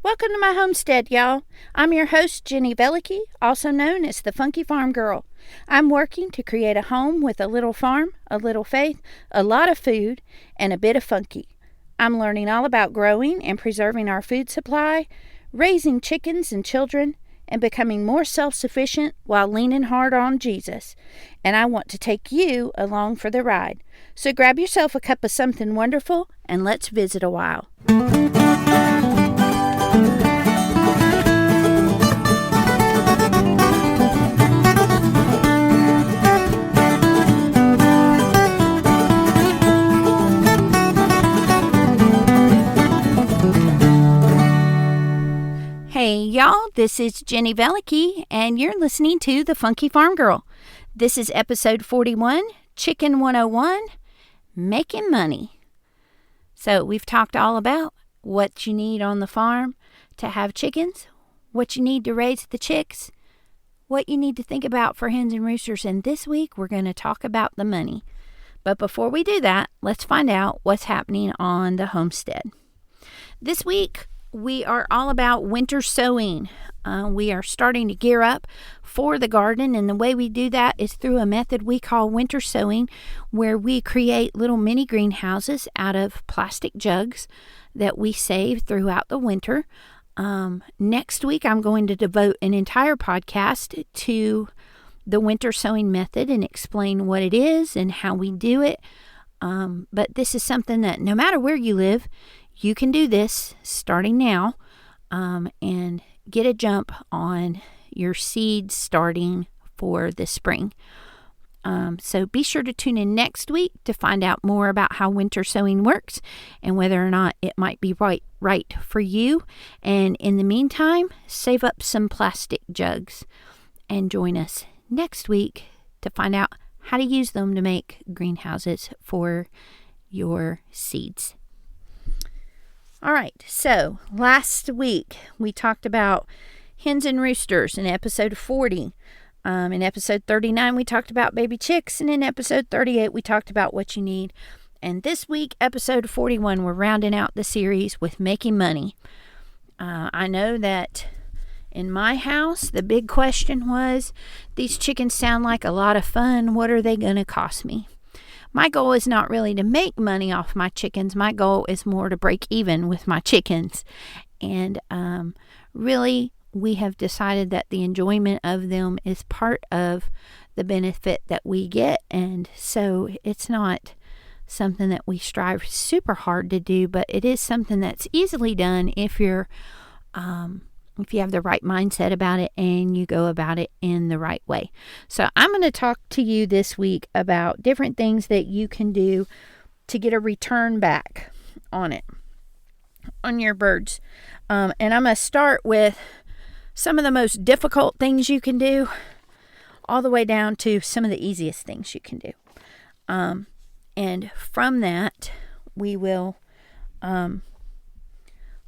Welcome to my homestead, y'all. I'm your host, Jenny Velicky, also known as the Funky Farm Girl. I'm working to create a home with a little farm, a little faith, a lot of food, and a bit of funky. I'm learning all about growing and preserving our food supply, raising chickens and children, and becoming more self-sufficient while leaning hard on Jesus. And I want to take you along for the ride. So grab yourself a cup of something wonderful and let's visit a while. Hey y'all, this is Jenny Velicky, and you're listening to The Funky Farm Girl. This is episode 41, Chicken 101, Making Money. So we've talked all about what you need on the farm to have chickens, what you need to raise the chicks, what you need to think about for hens and roosters, and this week we're going to talk about the money. But before we do that, let's find out what's happening on the homestead. This week, we are all about winter sowing. We are starting to gear up for the garden, and the way we do that is through a method we call winter sowing, where we create little mini greenhouses out of plastic jugs that we save throughout the winter. Next week, I'm going to devote an entire podcast to the winter sowing method and explain what it is and how we do it. But this is something that no matter where you live, you can do this starting now and get a jump on your seeds starting for the spring. So be sure to tune in next week to find out more about how winter sowing works and whether or not it might be right for you. And in the meantime, save up some plastic jugs and join us next week to find out how to use them to make greenhouses for your seeds. All right, so last week we talked about hens and roosters in episode 40. In episode 39, we talked about baby chicks, and in episode 38, we talked about what you need. And this week, episode 41, we're rounding out the series with making money. I know that in my house, the big question was, these chickens sound like a lot of fun. What are they going to cost me? My goal is not really to make money off my chickens. My goal is more to break even with my chickens. And really, we have decided that the enjoyment of them is part of the benefit that we get. And so it's not something that we strive super hard to do, but it is something that's easily done if you have the right mindset about it and you go about it in the right way. So I'm going to talk to you this week about different things that you can do to get a return back on your birds. And I'm going to start with some of the most difficult things you can do all the way down to some of the easiest things you can do. And from that, we will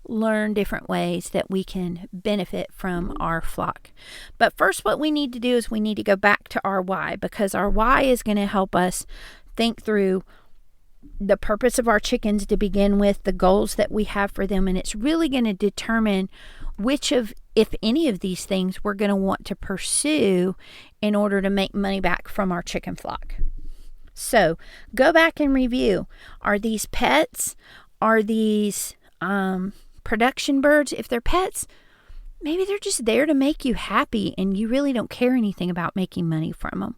learn different ways that we can benefit from our flock. But first, what we need to do is we need to go back to our why, because our why is going to help us think through the purpose of our chickens to begin with, the goals that we have for them, and it's really going to determine which of, if any of these things, we're going to want to pursue in order to make money back from our chicken flock. So go back and review. Are these pets? Are these production birds? If they're pets, maybe they're just there to make you happy and you really don't care anything about making money from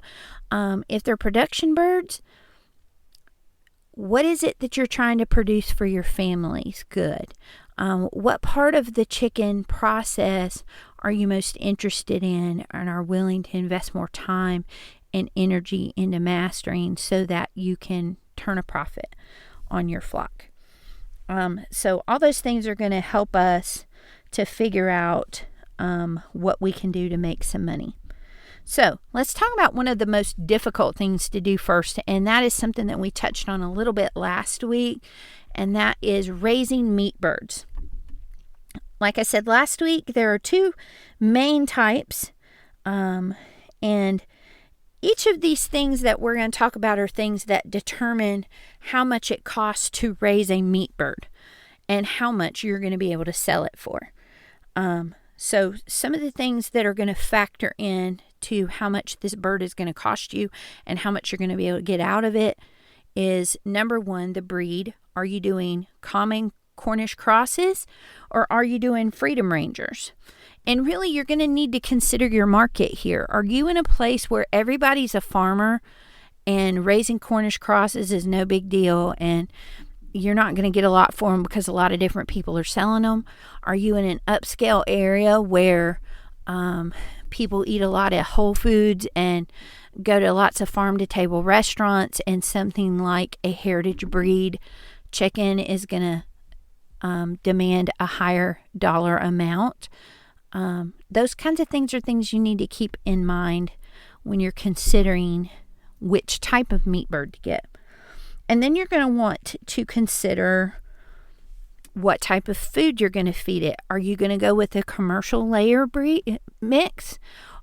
them. If they're production birds, what is it that you're trying to produce for your family's good? What part of the chicken process are you most interested in and are willing to invest more time and energy into mastering so that you can turn a profit on your flock? So all those things are going to help us to figure out what we can do to make some money. So let's talk about one of the most difficult things to do first, and that is something that we touched on a little bit last week, and that is raising meat birds. Like I said last week, there are two main types, and each of these things that we're going to talk about are things that determine how much it costs to raise a meat bird and how much you're going to be able to sell it for. So some of the things that are going to factor in to how much this bird is going to cost you and how much you're going to be able to get out of it is, number one, the breed. Are you doing common Cornish crosses or are you doing Freedom Rangers? And really, you're going to need to consider your market here. Are you in a place where everybody's a farmer and raising Cornish crosses is no big deal and you're not going to get a lot for them because a lot of different people are selling them? Are you in an upscale area where people eat a lot of Whole Foods and go to lots of farm-to-table restaurants, and something like a heritage breed chicken is going to demand a higher dollar amount? Those kinds of things are things you need to keep in mind when you're considering which type of meat bird to get. And then you're going to want to consider what type of food you're going to feed it. Are you going to go with a commercial layer breed mix,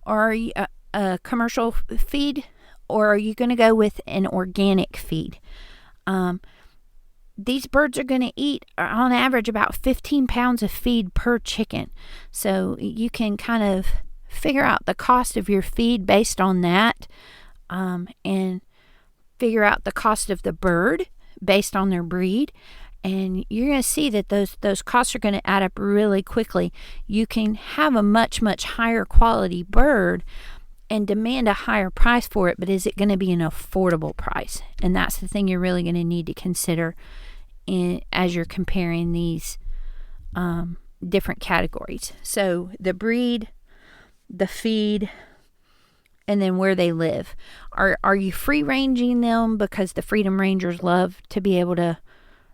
or are you a commercial feed, or are you going to go with an organic feed? These birds are going to eat, on average, about 15 pounds of feed per chicken. So you can kind of figure out the cost of your feed based on that, and figure out the cost of the bird based on their breed. And you're going to see that those costs are going to add up really quickly. You can have a much, much higher quality bird and demand a higher price for it, but is it going to be an affordable price? And that's the thing you're really going to need to consider as you're comparing these different categories. So the breed, the feed, and then where they live. Are you free ranging them because the Freedom Rangers love to be able to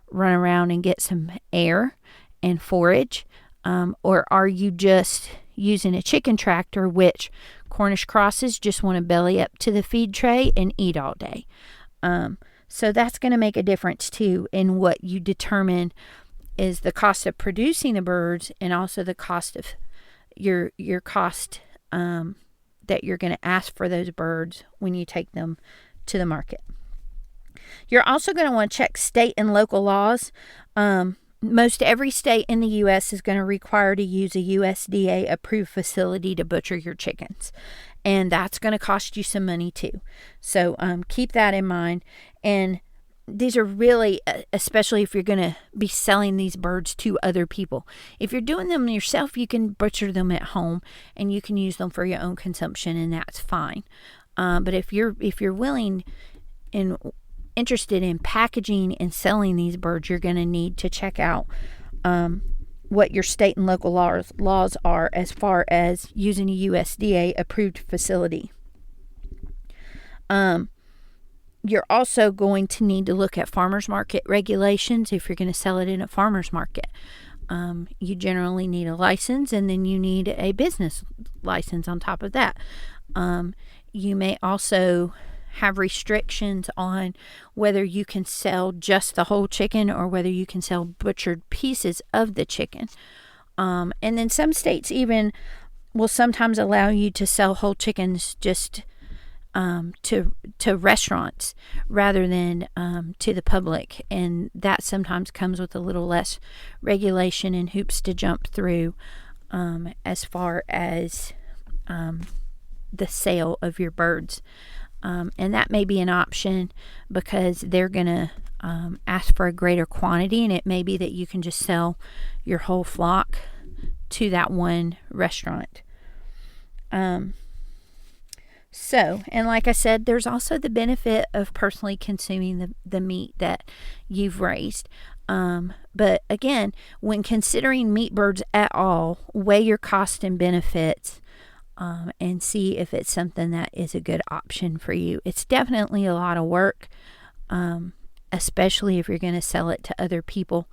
run around and get some air and forage? Or are you just using a chicken tractor, which Cornish crosses just want to belly up to the feed tray and eat all day? So that's going to make a difference too in what you determine is the cost of producing the birds, and also the cost of your cost that you're going to ask for those birds when you take them to the market. You're also going to want to check state and local laws. Most every state in the U.S. is going to require to use a USDA approved facility to butcher your chickens. And that's going to cost you some money too. So keep that in mind. And these are really, especially if you're going to be selling these birds to other people. If you're doing them yourself, you can butcher them at home and you can use them for your own consumption, and that's fine. But if you're willing and interested in packaging and selling these birds, you're going to need to check out what your state and local laws are as far as using a USDA approved facility. You're also going to need to look at farmers market regulations if you're going to sell it in a farmers market. You generally need a license, and then you need a business license on top of that. You may also have restrictions on whether you can sell just the whole chicken or whether you can sell butchered pieces of the chicken. And then some states even will sometimes allow you to sell whole chickens just to restaurants rather than to the public, and that sometimes comes with a little less regulation and hoops to jump through as far as the sale of your birds. And that may be an option because they're going to ask for a greater quantity, and it may be that you can just sell your whole flock to that one restaurant. So, and like I said, there's also the benefit of personally consuming the meat that you've raised. But again, when considering meat birds at all, weigh your cost and benefits and see if it's something that is a good option for you. It's definitely a lot of work, especially if you're going to sell it to other people.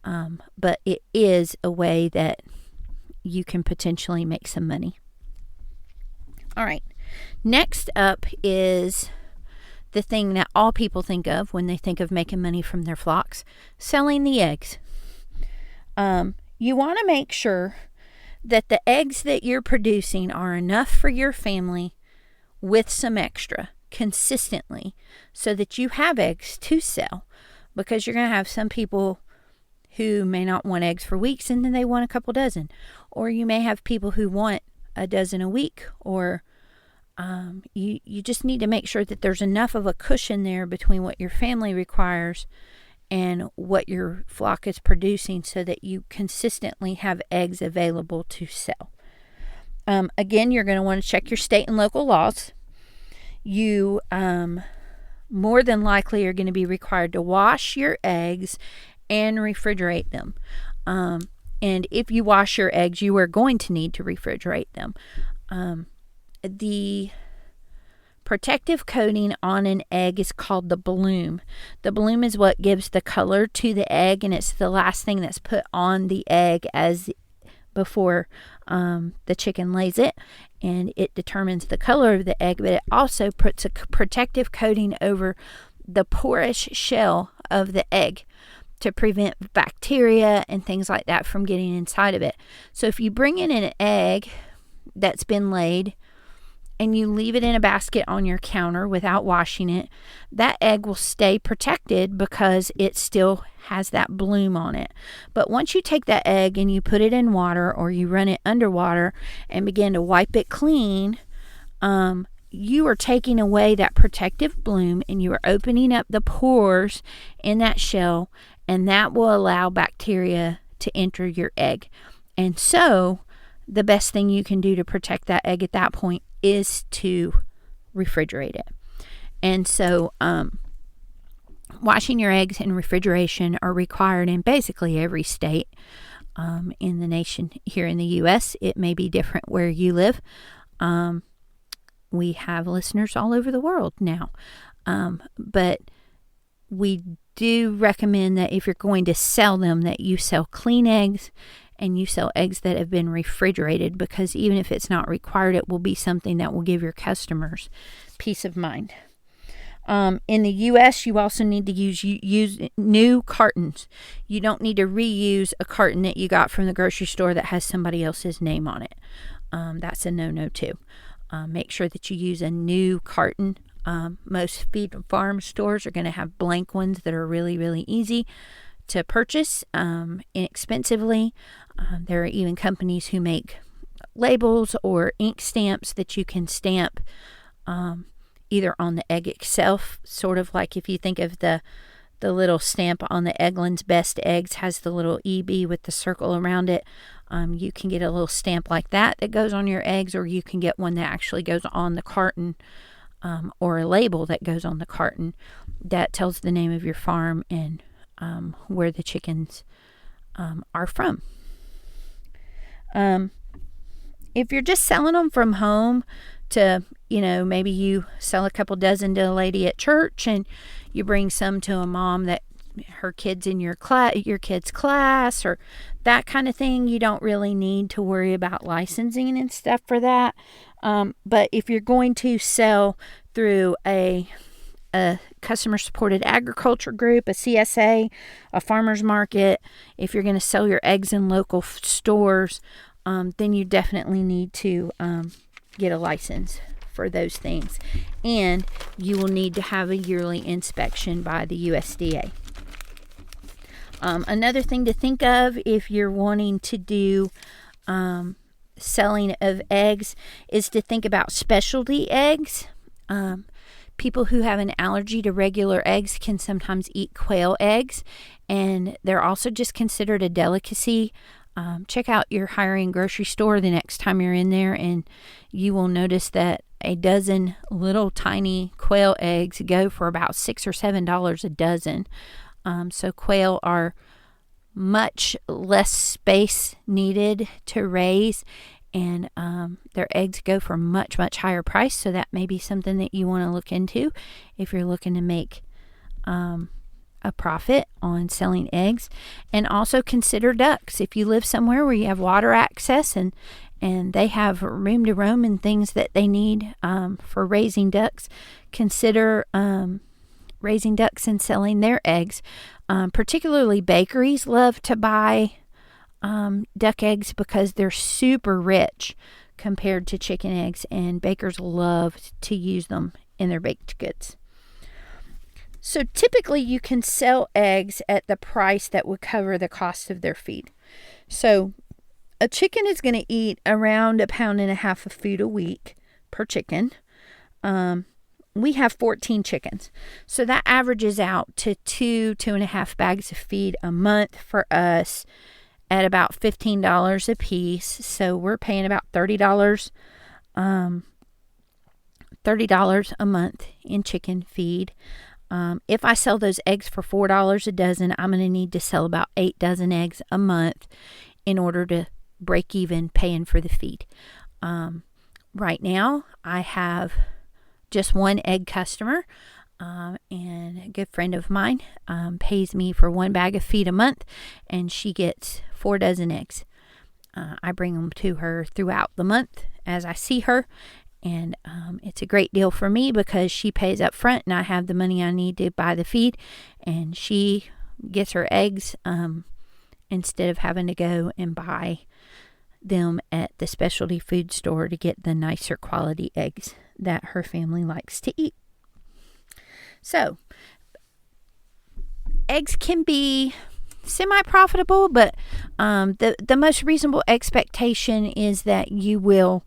But it is a way that you can potentially make some money. All right. Next up is the thing that all people think of when they think of making money from their flocks: selling the eggs. You want to make sure that the eggs that you're producing are enough for your family with some extra consistently so that you have eggs to sell, because you're going to have some people who may not want eggs for weeks and then they want a couple dozen. Or you may have people who want a dozen a week, or you just need to make sure that there's enough of a cushion there between what your family requires and what your flock is producing so that you consistently have eggs available to sell. Again, you're going to want to check your state and local laws. You more than likely are going to be required to wash your eggs and refrigerate them. And if you wash your eggs, you are going to need to refrigerate them. The protective coating on an egg is called the bloom. The bloom is what gives the color to the egg, and it's the last thing that's put on the egg as before the chicken lays it, and it determines the color of the egg, but it also puts a protective coating over the porous shell of the egg to prevent bacteria and things like that from getting inside of it. So if you bring in an egg that's been laid and you leave it in a basket on your counter without washing it, that egg will stay protected because it still has that bloom on it. But once you take that egg and you put it in water, or you run it underwater and begin to wipe it clean, you are taking away that protective bloom and you are opening up the pores in that shell, and that will allow bacteria to enter your egg. And so the best thing you can do to protect that egg at that point is to refrigerate it. And so washing your eggs and refrigeration are required in basically every state in the nation. Here in the U.S., it may be different where you live. We have listeners all over the world now. But we do recommend that if you're going to sell them, that you sell clean eggs and you sell eggs that have been refrigerated, because even if it's not required, it will be something that will give your customers peace of mind. In the U.S., you also need to use new cartons. You don't need to reuse a carton that you got from the grocery store that has somebody else's name on it. That's a no-no too. Make sure that you use a new carton. Most feed farm stores are going to have blank ones that are really, really easy to purchase inexpensively. There are even companies who make labels or ink stamps that you can stamp either on the egg itself, sort of like if you think of the little stamp on the Eggland's Best Eggs has the little EB with the circle around it. You can get a little stamp like that goes on your eggs, or you can get one that actually goes on the carton, or a label that goes on the carton that tells the name of your farm and where the chickens are from. If you're just selling them from home to, maybe you sell a couple dozen to a lady at church and you bring some to a mom that her kid's in your kid's class, or that kind of thing, you don't really need to worry about licensing and stuff for that. But if you're going to sell through a customer supported agriculture group, a CSA, a farmer's market, if you're going to sell your eggs in local stores, then you definitely need to get a license for those things. And you will need to have a yearly inspection by the USDA. Another thing to think of if you're wanting to do selling of eggs is to think about specialty eggs. People who have an allergy to regular eggs can sometimes eat quail eggs, and they're also just considered a delicacy. Check out your hiring grocery store the next time you're in there, and you will notice that a dozen little tiny quail eggs go for about $6 or $7 a dozen. So quail are much less space needed to raise, and their eggs go for much, much higher price. So that may be something that you want to look into if you're looking to make a profit on selling eggs. And also consider ducks. If you live somewhere where you have water access and they have room to roam and things that they need for raising ducks, consider raising ducks and selling their eggs. Particularly bakeries love to buy duck eggs because they're super rich compared to chicken eggs, and bakers love to use them in their baked goods. So typically you can sell eggs at the price that would cover the cost of their feed. So a chicken is going to eat around 1.5 pounds of food a week per chicken. We have 14 chickens. So that averages out to 2.5 bags of feed a month for us at about $15 a piece. So we're paying about $30 a month in chicken feed. If I sell those eggs for $4 a dozen, I'm going to need to sell about 8 dozen eggs a month in order to break even paying for the feed. Right now, I have just one egg customer, and a good friend of mine pays me for 1 bag of feed a month, and she gets 4 dozen eggs. I bring them to her throughout the month as I see her, and it's a great deal for me because she pays up front and I have the money I need to buy the feed, and she gets her eggs instead of having to go and buy them at the specialty food store to get the nicer quality eggs that her family likes to eat. So eggs can be semi-profitable, but the most reasonable expectation is that you will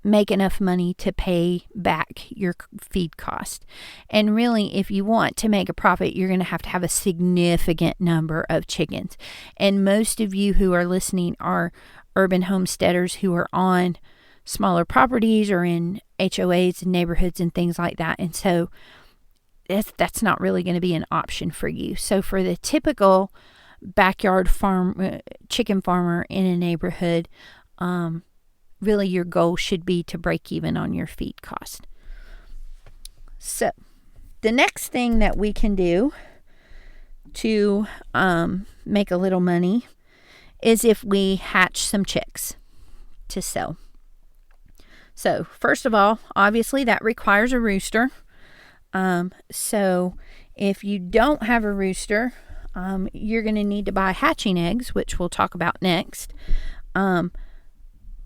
make enough money to pay back your feed cost. And really, if you want to make a profit, you're going to have a significant number of chickens. And most of you who are listening are urban homesteaders who are on smaller properties or in HOAs and neighborhoods and things like that. And so that's not really going to be an option for you. So for the typical backyard farm chicken farmer in a neighborhood, really your goal should be to break even on your feed cost. So the next thing that we can do to make a little money is if we hatch some chicks to sell. So first of all, obviously that requires a rooster. So if you don't have a rooster, you're going to need to buy hatching eggs, which we'll talk about next.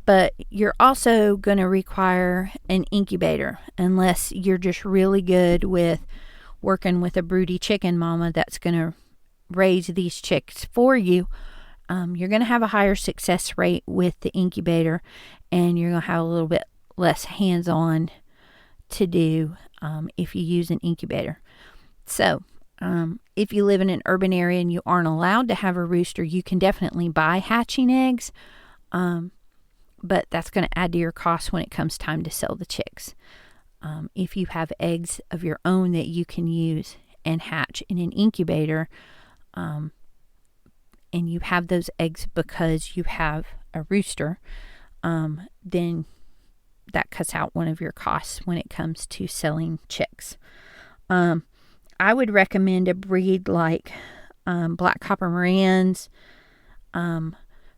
But you're also going to require an incubator unless you're just really good with working with a broody chicken mama that's going to raise these chicks for you. You're going to have a higher success rate with the incubator, and you're going to have a little bit less hands-on to do if you use an incubator. So if you live in an urban area and you aren't allowed to have a rooster, you can definitely buy hatching eggs. But that's going to add to your cost when it comes time to sell the chicks. If you have eggs of your own that you can use and hatch in an incubator, and you have those eggs because you have a rooster, then that cuts out one of your costs when it comes to selling chicks. I would recommend a breed like Black Copper Marans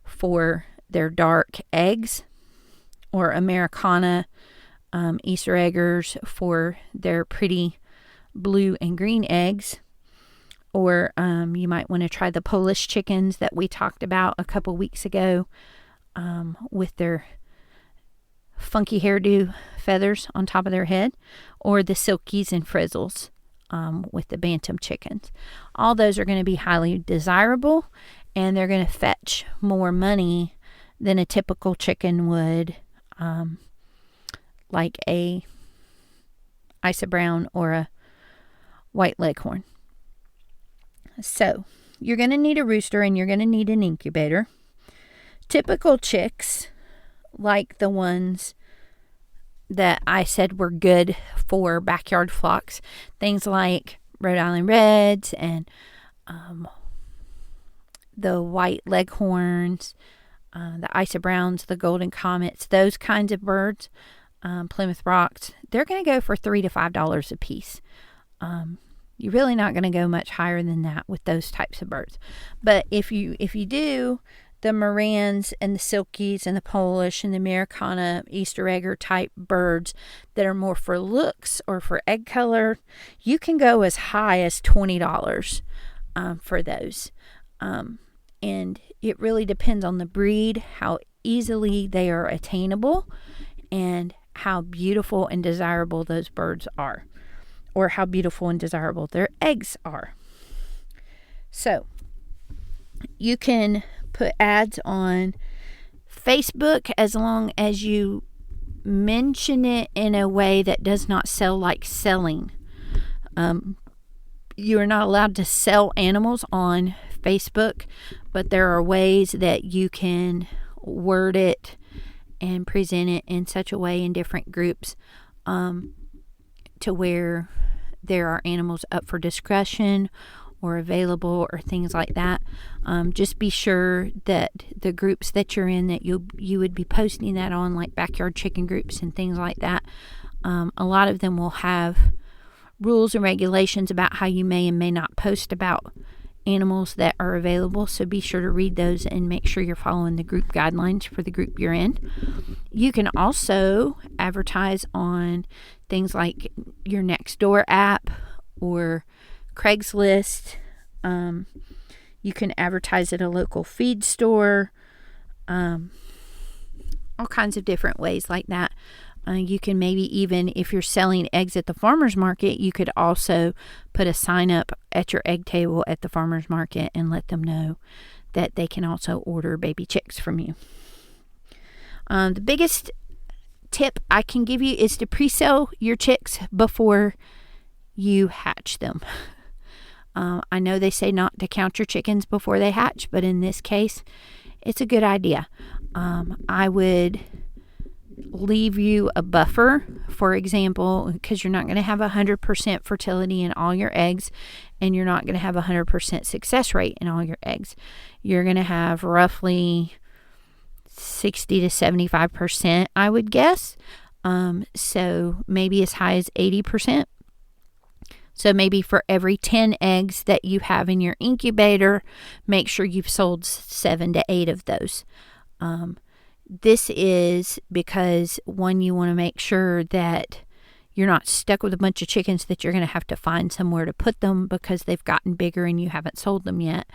for their dark eggs, or Americana Easter eggers for their pretty blue and green eggs. Or you might want to try the Polish chickens that we talked about a couple weeks ago with their funky hairdo feathers on top of their head, or the Silkies and Frizzles with the Bantam chickens. All those are going to be highly desirable, and they're going to fetch more money than a typical chicken would, like a Isa Brown or a White Leghorn. So you're going to need a rooster and you're going to need an incubator. Typical chicks, like the ones that I said were good for backyard flocks, things like Rhode Island Reds and the White Leghorns, the Isa Browns, the Golden Comets, those kinds of birds, Plymouth Rocks, they're going to go for $3 to $5 a piece. You're really not going to go much higher than that with those types of birds. But if you do the Marans and the Silkies and the Polish and the Americana Easter egger type birds that are more for looks or for egg color, you can go as high as $20 for those. And it really depends on the breed, how easily they are attainable, and how beautiful and desirable those birds are. or how beautiful and desirable their eggs are. So you can put ads on Facebook as long as you mention it in a way that does not sell like selling. You are not allowed to sell animals on Facebook, but there are ways that you can word it and present it in such a way in different groups to where there are animals up for discussion or available or things like that. Just be sure that the groups that you're in, that you would be posting that on, like backyard chicken groups and things like that. A lot of them will have rules and regulations about how you may and may not post about animals that are available, so be sure to read those and make sure you're following the group guidelines for the group you're in. You can also advertise on things like your Nextdoor app or Craigslist. You can advertise at a local feed store, all kinds of different ways like that. You can maybe even, if you're selling eggs at the farmer's market, you could also put a sign up at your egg table at the farmer's market and let them know that they can also order baby chicks from you. The biggest tip I can give you is to pre-sell your chicks before you hatch them. I know they say not to count your chickens before they hatch, but in this case, it's a good idea. I would leave you a buffer, for example, because you're not going to have 100% fertility in all your eggs, and you're not going to have 100% success rate in all your eggs. You're going to have roughly 60 to 75%, I would guess. So maybe as high as 80%. So maybe for every 10 eggs that you have in your incubator, make sure you've sold 7 to 8 of those. This is because, one, you want to make sure that you're not stuck with a bunch of chickens that you're going to have to find somewhere to put them because they've gotten bigger and you haven't sold them yet.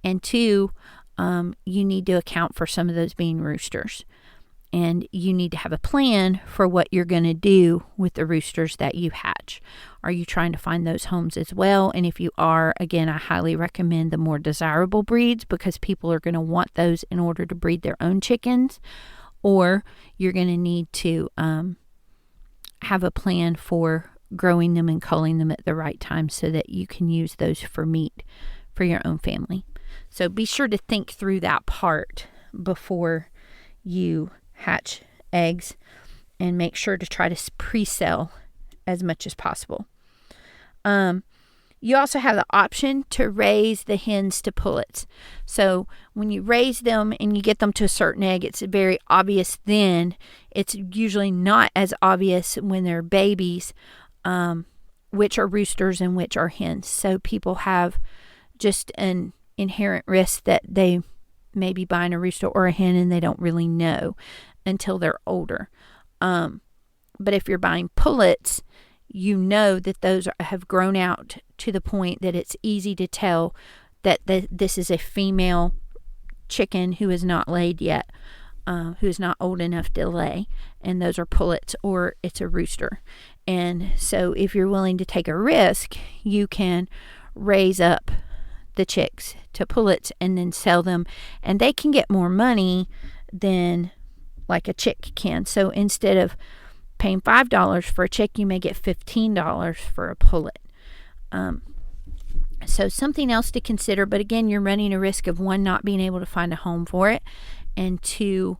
And 2, you need to account for some of those being roosters. And you need to have a plan for what you're going to do with the roosters that you hatch. Are you trying to find those homes as well? And if you are, again, I highly recommend the more desirable breeds, because people are going to want those in order to breed their own chickens. Or you're going to need to have a plan for growing them and culling them at the right time so that you can use those for meat for your own family. So be sure to think through that part before you hatch eggs, and make sure to try to pre-sell as much as possible. You also have the option to raise the hens to pullets. So when you raise them and you get them to a certain egg, it's very obvious then. It's usually not as obvious when they're babies, which are roosters and which are hens. So people have just an inherent risk that they may be buying a rooster or a hen and they don't really know until they're older. But if you're buying pullets, you know that those have grown out to the point that it's easy to tell that this is a female chicken who is not laid yet, who is not old enough to lay, and those are pullets, or it's a rooster. And so if you're willing to take a risk, you can raise up the chicks to pullets and then sell them, and they can get more money than like a chick can. So instead of paying $5 for a chick, you may get $15 for a pullet. So something else to consider, but again, you're running a risk of, 1, not being able to find a home for it, and 2,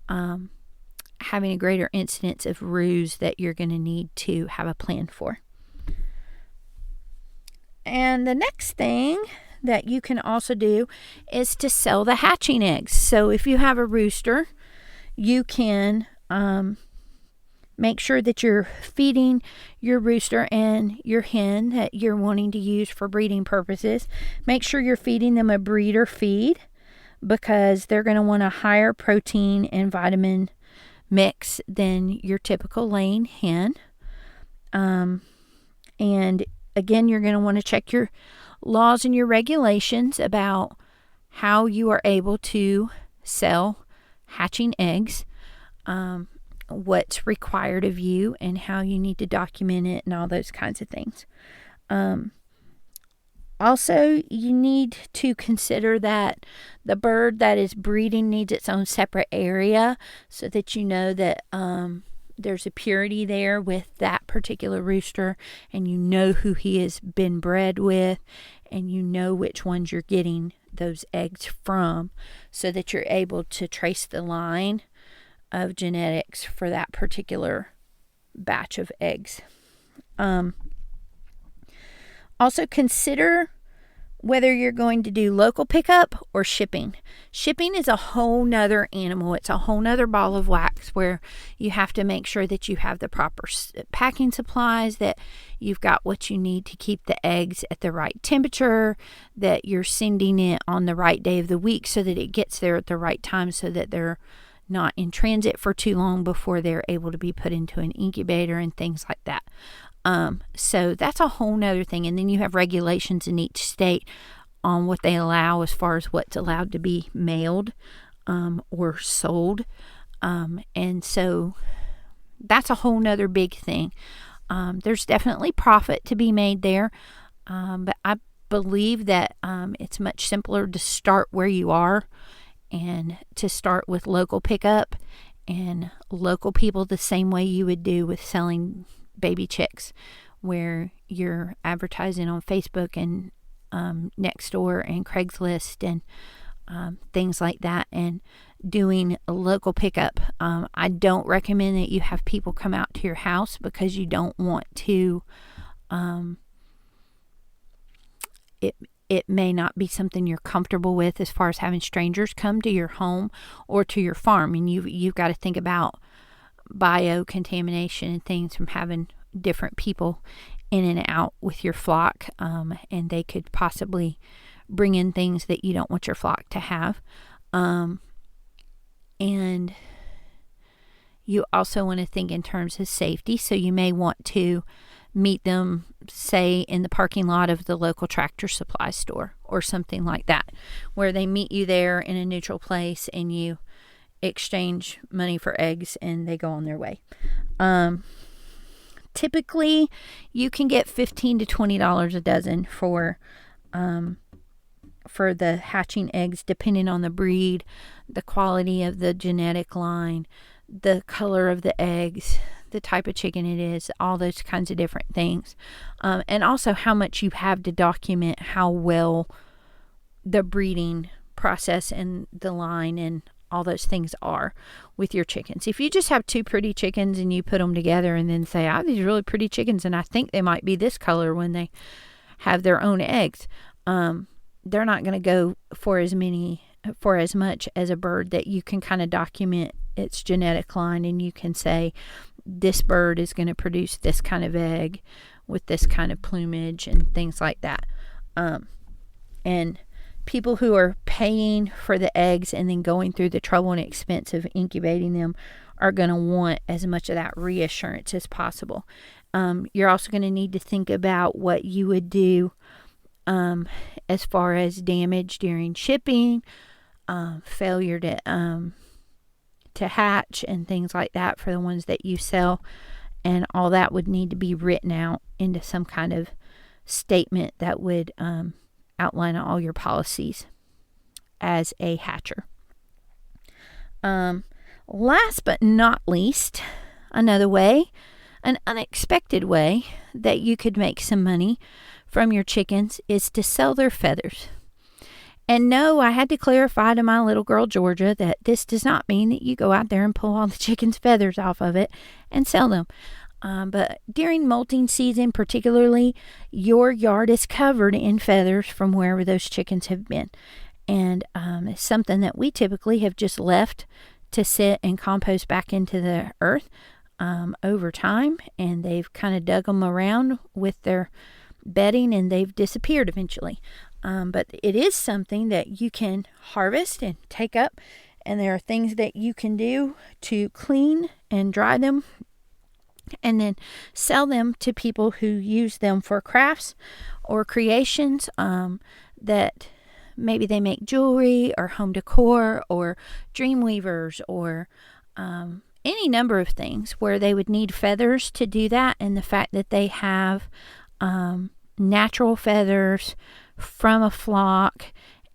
having a greater incidence of roos that you're going to need to have a plan for. And the next thing that you can also do is to sell the hatching eggs. So if you have a rooster, you can make sure that you're feeding your rooster and your hen that you're wanting to use for breeding purposes. Make sure you're feeding them a breeder feed, because they're going to want a higher protein and vitamin mix than your typical laying hen. And again, you're going to want to check your laws and your regulations about how you are able to sell hatching eggs. what's required of you and how you need to document it and all those kinds of things. Also, you need to consider that the bird that is breeding needs its own separate area so that you know that there's a purity there with that particular rooster, and you know who he has been bred with, and you know which ones you're getting those eggs from, so that you're able to trace the line of genetics for that particular batch of eggs. Also consider whether you're going to do local pickup or shipping. Shipping is a whole nother animal. It's a whole nother ball of wax where you have to make sure that you have the proper packing supplies, that you've got what you need to keep the eggs at the right temperature, that you're sending it on the right day of the week so that it gets there at the right time, so that they're not in transit for too long before they're able to be put into an incubator and things like that. So that's a whole nother thing. And then you have regulations in each state on what they allow as far as what's allowed to be mailed or sold. And so that's a whole nother big thing. There's definitely profit to be made there. But I believe that it's much simpler to start where you are and to start with local pickup and local people the same way you would do with selling baby chicks, where you're advertising on Facebook and Nextdoor and Craigslist and things like that, and doing a local pickup. I don't recommend that you have people come out to your house, because you don't want to it may not be something you're comfortable with as far as having strangers come to your home or to your farm. And you've got to think about biocontamination and things from having different people in and out with your flock, and they could possibly bring in things that you don't want your flock to have. And you also want to think in terms of safety, so you may want to meet them, say, in the parking lot of the local Tractor Supply store or something like that, where they meet you there in a neutral place and you exchange money for eggs and they go on their way. Typically, you can get $15 to $20 a dozen for the hatching eggs, depending on the breed, the quality of the genetic line, the color of the eggs, the type of chicken it is, all those kinds of different things. And also how much you have to document how well the breeding process and the line and all those things are with your chickens. If you just have two pretty chickens and you put them together and then say, I have these really pretty chickens and I think they might be this color when they have their own eggs, they're not going to go for as much as a bird that you can kind of document its genetic line, and you can say this bird is going to produce this kind of egg with this kind of plumage and things like that. And people who are paying for the eggs and then going through the trouble and expense of incubating them are going to want as much of that reassurance as possible. You're also going to need to think about what you would do as far as damage during shipping, failure to hatch and things like that for the ones that you sell, and all that would need to be written out into some kind of statement that would outline all your policies as a hatcher. Last but not least, another way, an unexpected way that you could make some money from your chickens is to sell their feathers. And no, I had to clarify to my little girl Georgia that this does not mean that you go out there and pull all the chicken's feathers off of it and sell them. But during molting season particularly, your yard is covered in feathers from wherever those chickens have been. And it's something that we typically have just left to sit and compost back into the earth over time. And they've kind of dug them around with their bedding and they've disappeared eventually. But it is something that you can harvest and take up. And there are things that you can do to clean and dry them and then sell them to people who use them for crafts or creations, that maybe they make jewelry or home decor or dream weavers or any number of things where they would need feathers to do that, and the fact that they have natural feathers from a flock,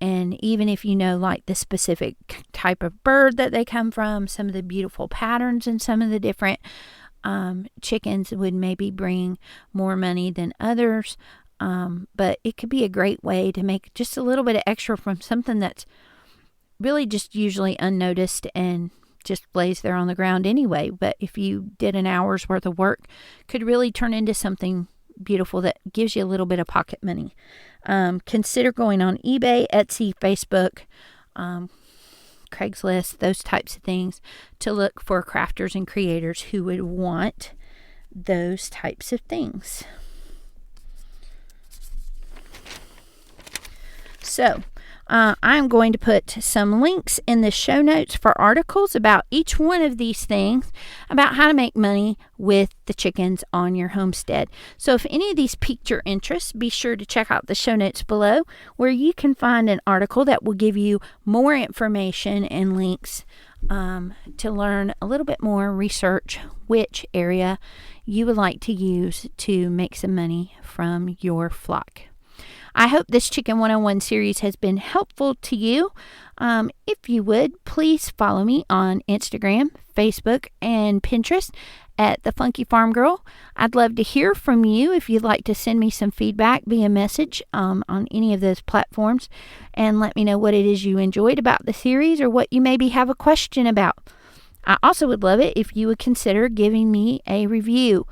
and even if you know like the specific type of bird that they come from, some of the beautiful patterns in some of the different chickens would maybe bring more money than others. But it could be a great way to make just a little bit of extra from something that's really just usually unnoticed and just lays there on the ground anyway. But if you did an hour's worth of work, could really turn into something beautiful that gives you a little bit of pocket money. Consider going on eBay, Etsy, Facebook, Craigslist, those types of things, to look for crafters and creators who would want those types of things. So, I'm going to put some links in the show notes for articles about each one of these things, about how to make money with the chickens on your homestead. So if any of these piqued your interest, be sure to check out the show notes below, where you can find an article that will give you more information and links to learn a little bit more, research which area you would like to use to make some money from your flock. I hope this Chicken 101 series has been helpful to you. If you would, please follow me on Instagram, Facebook, and Pinterest at The Funky Farm Girl. I'd love to hear from you if you'd like to send me some feedback via message on any of those platforms, and let me know what it is you enjoyed about the series or what you maybe have a question about. I also would love it if you would consider giving me a review.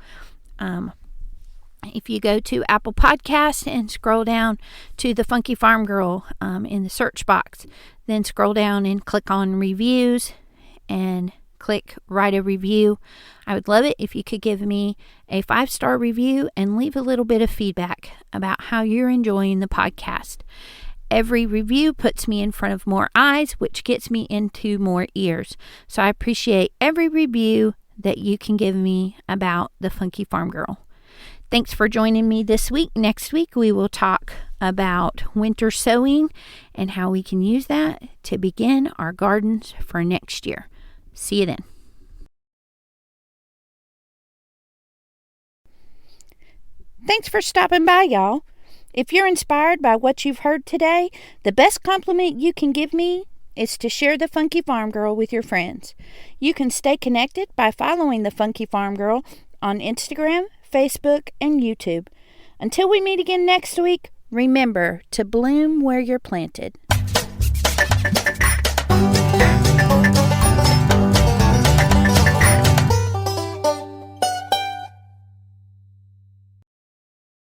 If you go to Apple Podcasts and scroll down to The Funky Farm Girl in the search box, then scroll down and click on reviews and click write a review. I would love it if you could give me a 5-star review and leave a little bit of feedback about how you're enjoying the podcast. Every review puts me in front of more eyes, which gets me into more ears. So I appreciate every review that you can give me about The Funky Farm Girl. Thanks for joining me this week. Next week, we will talk about winter sowing and how we can use that to begin our gardens for next year. See you then. Thanks for stopping by, y'all. If you're inspired by what you've heard today, the best compliment you can give me is to share The Funky Farm Girl with your friends. You can stay connected by following The Funky Farm Girl on Instagram, Facebook, and YouTube. Until we meet again next week, remember to bloom where you're planted.